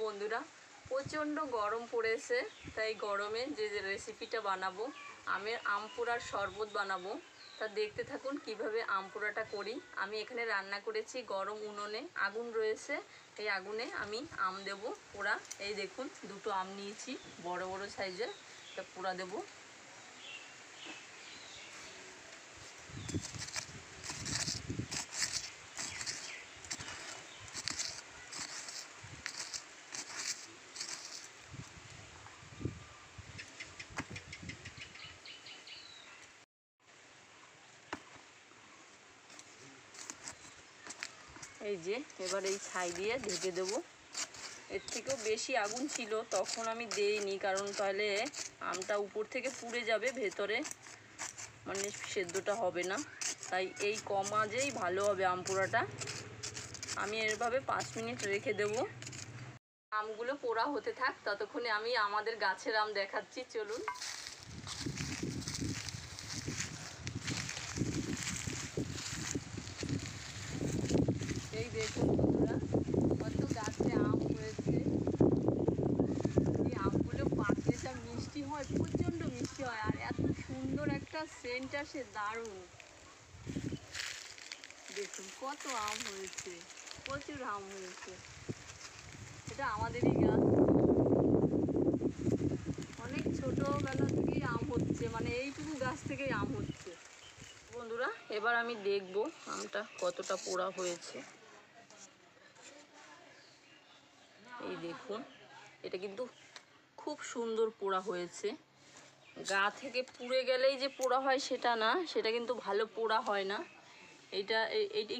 বন্ধুরা প্রচণ্ড গরম পড়েছে, তাই গরমে যে রেসিপিটা বানাবো আমের আম পোড়ার শরবত বানাবো, তা দেখতে থাকুন কিভাবে আম পোড়াটা করি। আমি এখানে রান্না করেছি গরম উনুনে, আগুন রয়েছে, এই আগুনে আমি আম দেবো পোড়া। এই দেখুন দুটো আম নিয়েছি বড় বড় সাইজের, তা পোড়া দেবো। এই যে এবার এই ছাই দিয়ে ঢেকে দেবো। এর থেকেও বেশি আগুন ছিল তখন আমি দেইনি, কারণ তাহলে আমটা উপর থেকে পুড়ে যাবে, ভেতরে মানে সেদ্ধটা হবে না। তাই এই কম আঁচেই ভালো হবে আম পোড়াটা। আমি এভাবে 5 মিনিট রেখে দেবো। আমগুলো পোড়া হতে থাক, ততক্ষণে আমি আমাদের গাছের আম দেখাচ্ছি, চলুন। এই দেখুন বন্ধুরা, কত গাছে আম হয়েছে। এই আমগুলো পাকলে যা মিষ্টি হয়, প্রচণ্ড মিষ্টি হয়, আর এত সুন্দর একটা সেন্ট আসে, দারুণ। দেখুন কত আম হয়েছে, প্রচুর আম হয়েছে। এটা আমাদেরই গাছ, অনেক ছোটোবেলা থেকেই আম হচ্ছে, মানে এইটুকু গাছ থেকেই আম হচ্ছে। বন্ধুরা এবার আমি দেখব আমটা কতটা পোড়া হয়েছে। এই দেখুন, এটা কিন্তু খুব সুন্দর পোড়া হয়েছে। গা থেকে পুড়ে গেলেই যে পোড়া হয় সেটা না, সেটা কিন্তু ভালো পোড়া হয় না। এইটা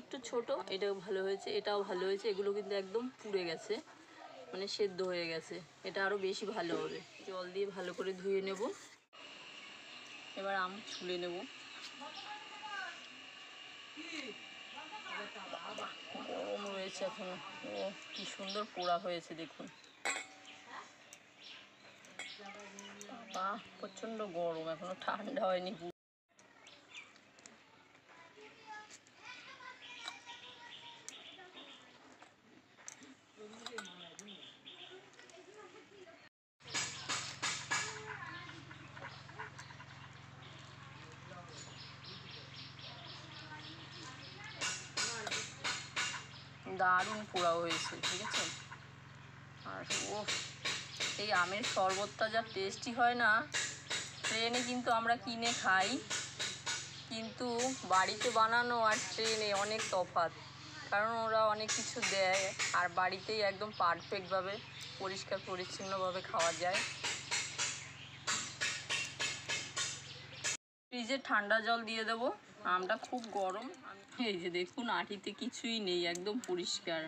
একটু ছোট, এটাও ভালো হয়েছে, এটাও ভালো হয়েছে। এগুলো কিন্তু একদম পুড়ে গেছে, মানে সেদ্ধ হয়ে গেছে। এটা আরও বেশি ভালো হবে। জল দিয়ে ভালো করে ধুয়ে নেব। এবার আম ছুলে নেব। গরম রয়েছে এখনো। ও কি সুন্দর পোড়া হয়েছে দেখুন। বাহ, প্রচণ্ড গরম, এখনো ঠান্ডা হয়নি। দারুণ পোড়া হয়েছে, ঠিক আছে। আর ও এই আমের শরবতটা যা টেস্টি হয় না, ট্রেনে কিন্তু আমরা কিনে খাই, কিন্তু বাড়িতে বানানো আর ট্রেনে অনেক তফাৎ। কারণ ওরা অনেক কিছু দেয়, আর বাড়িতেই একদম পারফেক্টভাবে পরিষ্কার পরিচ্ছন্নভাবে খাওয়া যায়। ফ্রিজে ঠান্ডা জল দিয়ে দেবো। আমটা খুব গরম। এই যে দেখুন, আটিতে কিছুই নেই, একদম পরিষ্কার।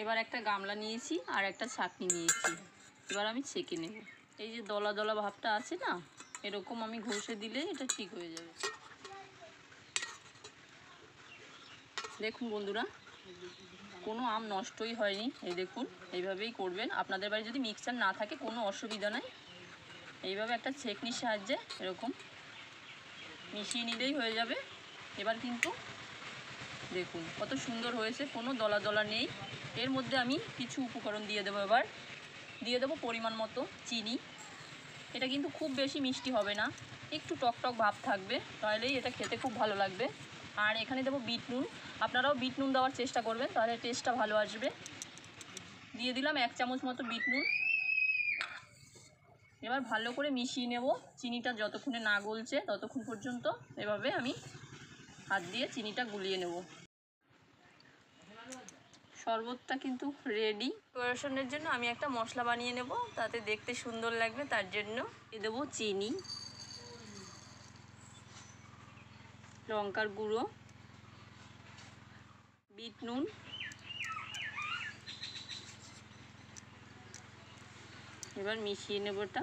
এবার একটা গামলা নিয়েছি আর একটা ছাঁকনি নিয়েছি, এবার আমি ছেঁকে নেব। এই যে দলা দলা ভাবটা আছে না, এরকম আমি ঘষে দিলে এটা ঠিক হয়ে যাবে। দেখুন বন্ধুরা, কোনো আম নষ্টই হয়নি। এই দেখুন, এইভাবেই করবেন। আপনাদের বাড়ি যদি মিক্সচার না থাকে কোনো অসুবিধা নেই, এইভাবে একটা ছেঁকনির সাহায্যে এরকম মিশিয়ে নিলেই হয়ে যাবে। এবার কিন্তু দেখুন কত সুন্দর হয়েছে, কোনো দলা দলা নেই। এর মধ্যে আমি কিছু উপকরণ দিয়ে দেবো। এবার দিয়ে দেবো পরিমাণ মতো চিনি। এটা কিন্তু খুব বেশি মিষ্টি হবে না, একটু টক টক ভাব থাকবে, তাহলেই এটা খেতে খুব ভালো লাগবে। আর এখানে দেবো বিট নুন। আপনারাও বিট নুন দেওয়ার চেষ্টা করবেন, তাহলে টেস্টটা ভালো আসবে। দিয়ে দিলাম 1 চামচ মতো বিট নুন। এবার ভালো করে মিশিয়ে নেব। চিনিটা যতক্ষণে না গলছে ততক্ষণ পর্যন্ত এভাবে আমি হাত দিয়ে চিনিটা গুলিয়ে নেব। শরবতটা কিন্তু রেডি। ডেকোরেশনের জন্য আমি একটা মশলা বানিয়ে নেব, তাতে দেখতে সুন্দর লাগবে। তার জন্য দিয়ে দেবো চিনি, লঙ্কার গুঁড়ো, বিট নুন, এবার মিশিয়ে নেব এটা।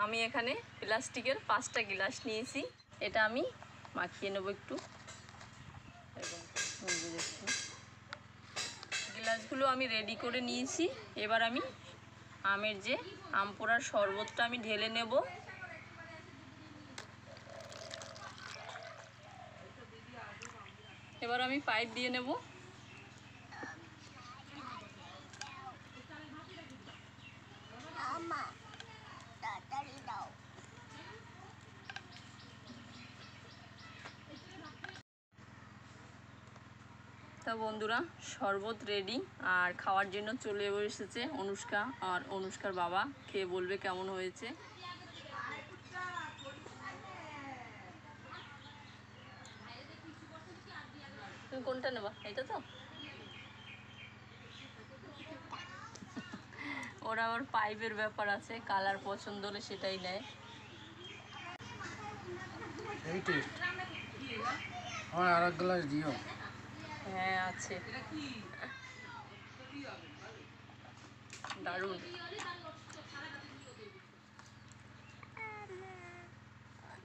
আমি এখানে প্লাস্টিকের 5টা গ্লাস নিয়েছি, এটা আমি মাখিয়ে নেব একটু। দেখুন গ্লাসগুলো আমি রেডি করে নিয়েছি। এবার আমি আমের যে আম পোড়ার শরবতটা আমি ঢেলে নেব। এবার আমি পাইপ দিয়ে নেব। তা বন্ধুরা, শরবত রেডি আর খাওয়ার জন্য চলে এসেছে অনুষ্কা আর অনুষ্কার বাবা। খেয়ে বলবে কেমন হয়েছে। তুমি কোনটা নেবা? এটা তো ওরা আবার পাইপের ব্যাপার আছে, কালার পছন্দ হলে সেটাই নেয়। এই টেস্ট আমার আর এক গ্লাস দিও। হ্যাঁ আছে, দারুণ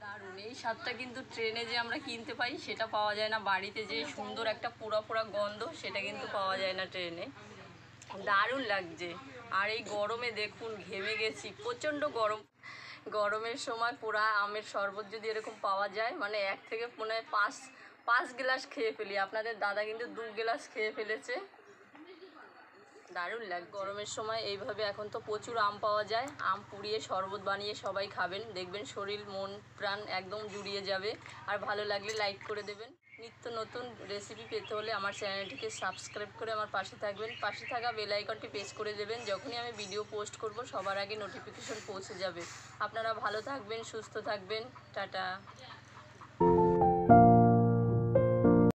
দারুণ। এই স্বাদটা কিন্তু ট্রেনে যে আমরা কিনতে পাই সেটা পাওয়া যায় না। বাড়িতে যে সুন্দর একটা পোড়া পোড়া গন্ধ সেটা কিন্তু পাওয়া যায় না ট্রেনে। দারুণ লাগছে। আর এই গরমে দেখুন ঘেমে গেছি, প্রচণ্ড গরম। গরমের সময় পোড়া আমের শরবত যদি এরকম পাওয়া যায়, মানে 1 থেকে মনে হয় 5 গ্লাস খেয়ে ফেলি। আপনাদের দাদা কিন্তু 2 গ্লাস খেয়ে ফেলেছে। দারুণ লাগে গরমের সময় এইভাবে। এখন তো প্রচুর আম পাওয়া যায়, আম পুড়িয়ে শরবত বানিয়ে সবাই খাবেন, দেখবেন শরীর মন প্রাণ একদম জুড়িয়ে যাবে। আর ভালো লাগলে লাইক করে দেবেন। নিত্য নতুন রেসিপি পেতে হলে আমার চ্যানেলটিকে সাবস্ক্রাইব করে আমার পাশে থাকবেন। পাশে থাকা বেল আইকনটি প্রেস করে দেবেন, যখনই আমি ভিডিও পোস্ট করব সবার আগে নোটিফিকেশন পৌঁছে যাবে। আপনারা ভালো থাকবেন, সুস্থ থাকবেন। টাটা।